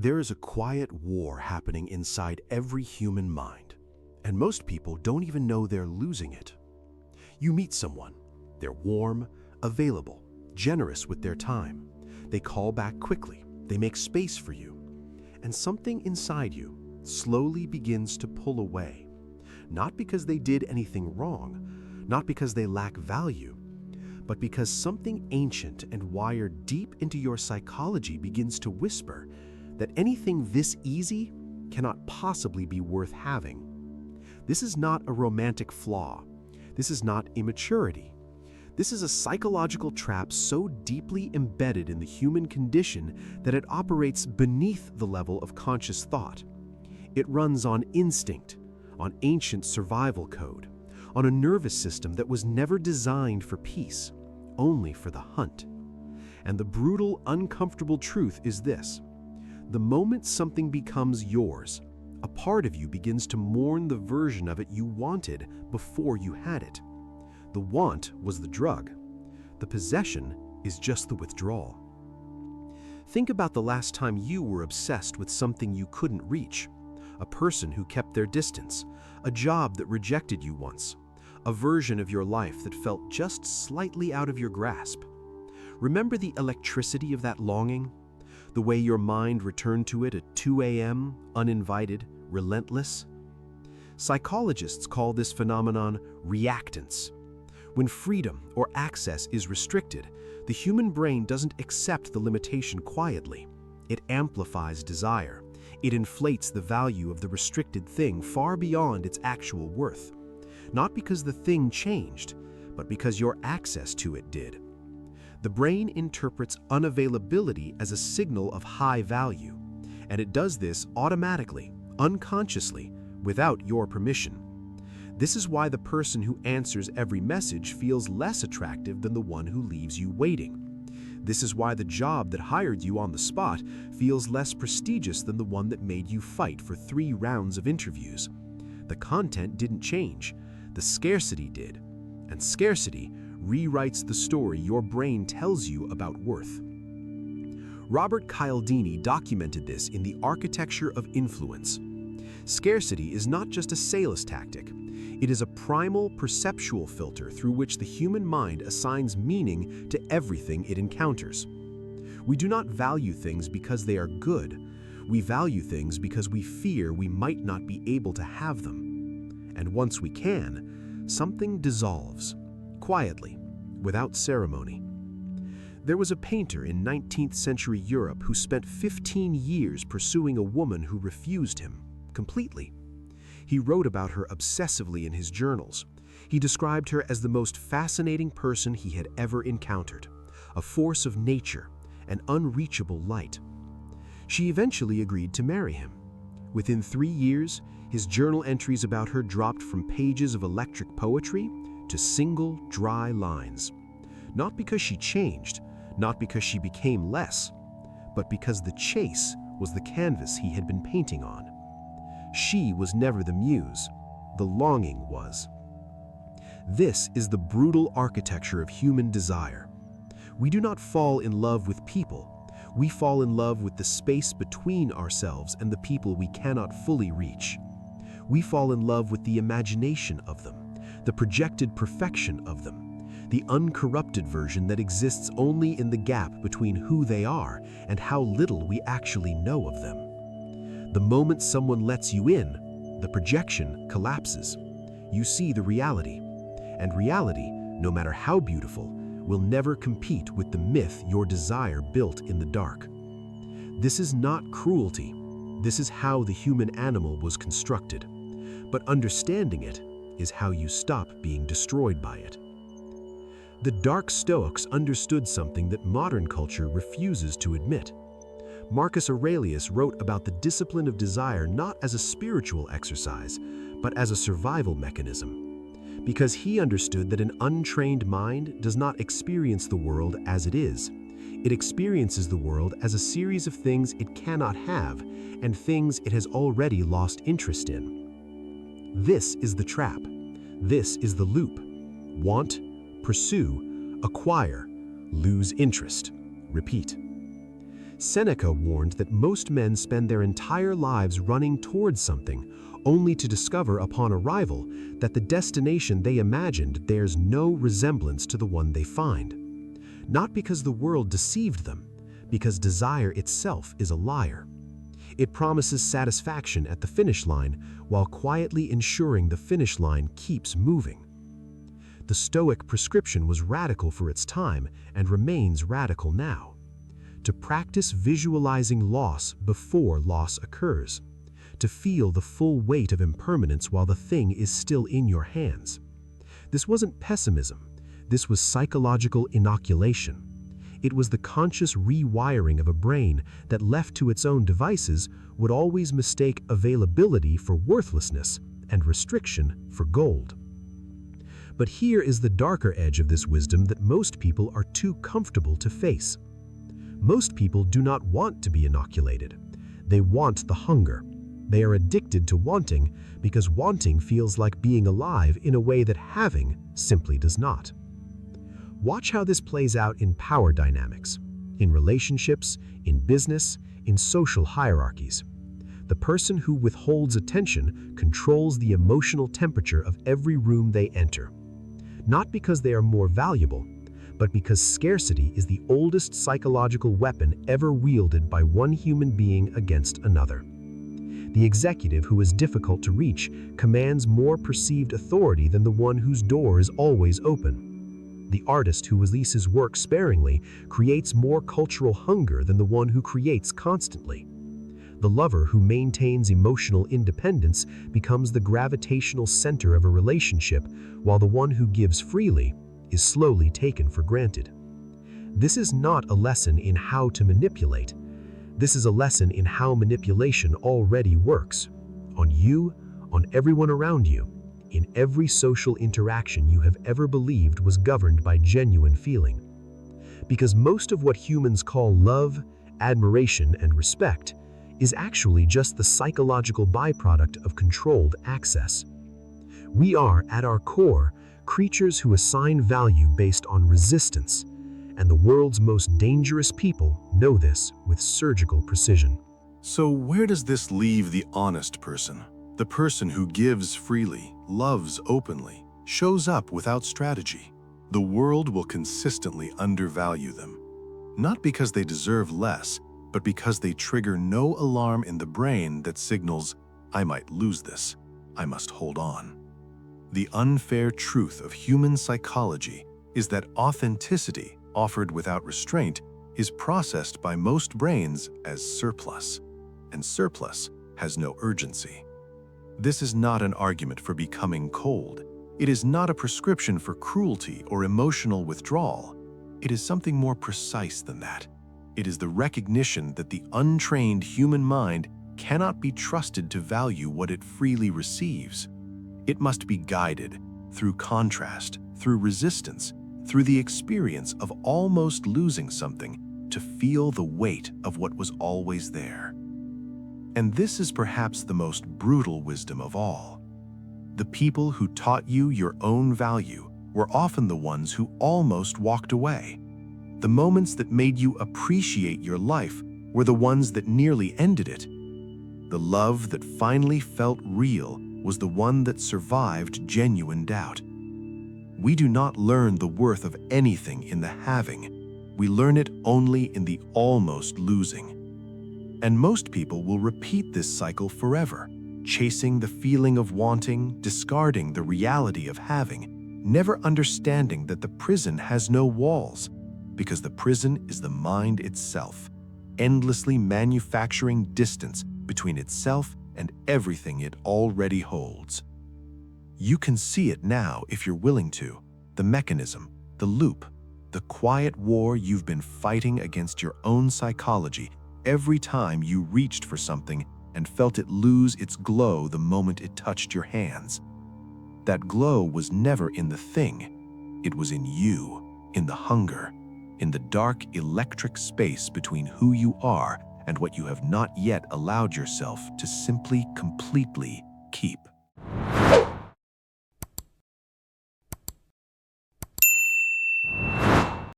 There is a quiet war happening inside every human mind, and most people don't even know they're losing it. You meet someone. They're warm, available, generous with their time. They call back quickly. They make space for you. And something inside you slowly begins to pull away. Not because they did anything wrong, not because they lack value, but because something ancient and wired deep into your psychology begins to whisper that anything this easy cannot possibly be worth having. This is not a romantic flaw. This is not immaturity. This is a psychological trap so deeply embedded in the human condition that it operates beneath the level of conscious thought. It runs on instinct, on ancient survival code, on a nervous system that was never designed for peace, only for the hunt. And the brutal, uncomfortable truth is this: the moment something becomes yours, a part of you begins to mourn the version of it you wanted before you had it. The want was the drug. The possession is just the withdrawal. Think about the last time you were obsessed with something you couldn't reach. A person who kept their distance, a job that rejected you once, a version of your life that felt just slightly out of your grasp. Remember the electricity of that longing? The way your mind returned to it at 2 a.m., uninvited, relentless? Psychologists call this phenomenon reactance. When freedom or access is restricted, the human brain doesn't accept the limitation quietly. It amplifies desire. It inflates the value of the restricted thing far beyond its actual worth. Not because the thing changed, but because your access to it did. The brain interprets unavailability as a signal of high value, and it does this automatically, unconsciously, without your permission. This is why the person who answers every message feels less attractive than the one who leaves you waiting. This is why the job that hired you on the spot feels less prestigious than the one that made you fight for 3 rounds of interviews. The content didn't change, the scarcity did, and scarcity rewrites the story your brain tells you about worth. Robert Cialdini documented this in The Architecture of Influence. Scarcity is not just a sales tactic. It is a primal perceptual filter through which the human mind assigns meaning to everything it encounters. We do not value things because they are good. We value things because we fear we might not be able to have them. And once we can, something dissolves, quietly, without ceremony. There was a painter in 19th century Europe who spent 15 years pursuing a woman who refused him completely. He wrote about her obsessively in his journals. He described her as the most fascinating person he had ever encountered, a force of nature, an unreachable light. She eventually agreed to marry him. Within 3 years, his journal entries about her dropped from pages of electric poetry to single, dry lines. Not because she changed, not because she became less, but because the chase was the canvas he had been painting on. She was never the muse, the longing was. This is the brutal architecture of human desire. We do not fall in love with people. We fall in love with the space between ourselves and the people we cannot fully reach. We fall in love with the imagination of them, the projected perfection of them, the uncorrupted version that exists only in the gap between who they are and how little we actually know of them. The moment someone lets you in, the projection collapses. You see the reality, and reality, no matter how beautiful, will never compete with the myth your desire built in the dark. This is not cruelty. This is how the human animal was constructed. But understanding it is how you stop being destroyed by it. The dark Stoics understood something that modern culture refuses to admit. Marcus Aurelius wrote about the discipline of desire not as a spiritual exercise, but as a survival mechanism. Because he understood that an untrained mind does not experience the world as it is. It experiences the world as a series of things it cannot have and things it has already lost interest in. This is the trap. This is the loop. Want, pursue, acquire, lose interest, repeat. Seneca warned that most men spend their entire lives running towards something, only to discover upon arrival that the destination they imagined bears no resemblance to the one they find. Not because the world deceived them, because desire itself is a liar. It promises satisfaction at the finish line while quietly ensuring the finish line keeps moving. The Stoic prescription was radical for its time and remains radical now. To practice visualizing loss before loss occurs. To feel the full weight of impermanence while the thing is still in your hands. This wasn't pessimism. This was psychological inoculation. It was the conscious rewiring of a brain that, left to its own devices, would always mistake availability for worthlessness and restriction for gold. But here is the darker edge of this wisdom that most people are too comfortable to face. Most people do not want to be inoculated. They want the hunger. They are addicted to wanting because wanting feels like being alive in a way that having simply does not. Watch how this plays out in power dynamics, in relationships, in business, in social hierarchies. The person who withholds attention controls the emotional temperature of every room they enter. Not because they are more valuable, but because scarcity is the oldest psychological weapon ever wielded by one human being against another. The executive who is difficult to reach commands more perceived authority than the one whose door is always open. The artist who releases work sparingly creates more cultural hunger than the one who creates constantly. The lover who maintains emotional independence becomes the gravitational center of a relationship, while the one who gives freely is slowly taken for granted. This is not a lesson in how to manipulate. This is a lesson in how manipulation already works. On you, on everyone around you, in every social interaction you have ever believed was governed by genuine feeling. Because most of what humans call love, admiration, and respect is actually just the psychological byproduct of controlled access. We are, at our core, creatures who assign value based on resistance, and the world's most dangerous people know this with surgical precision. So where does this leave the honest person? The person who gives freely, loves openly, shows up without strategy. The world will consistently undervalue them. Not because they deserve less, but because they trigger no alarm in the brain that signals, I might lose this, I must hold on. The unfair truth of human psychology is that authenticity, offered without restraint, is processed by most brains as surplus, and surplus has no urgency. This is not an argument for becoming cold. It is not a prescription for cruelty or emotional withdrawal. It is something more precise than that. It is the recognition that the untrained human mind cannot be trusted to value what it freely receives. It must be guided through contrast, through resistance, through the experience of almost losing something to feel the weight of what was always there. And this is perhaps the most brutal wisdom of all. The people who taught you your own value were often the ones who almost walked away. The moments that made you appreciate your life were the ones that nearly ended it. The love that finally felt real was the one that survived genuine doubt. We do not learn the worth of anything in the having. We learn it only in the almost losing. And most people will repeat this cycle forever, chasing the feeling of wanting, discarding the reality of having, never understanding that the prison has no walls, because the prison is the mind itself, endlessly manufacturing distance between itself and everything it already holds. You can see it now if you're willing to, the mechanism, the loop, the quiet war you've been fighting against your own psychology every time you reached for something and felt it lose its glow the moment it touched your hands. That glow was never in the thing. It was in you, in the hunger, in the dark electric space between who you are and what you have not yet allowed yourself to simply, completely keep.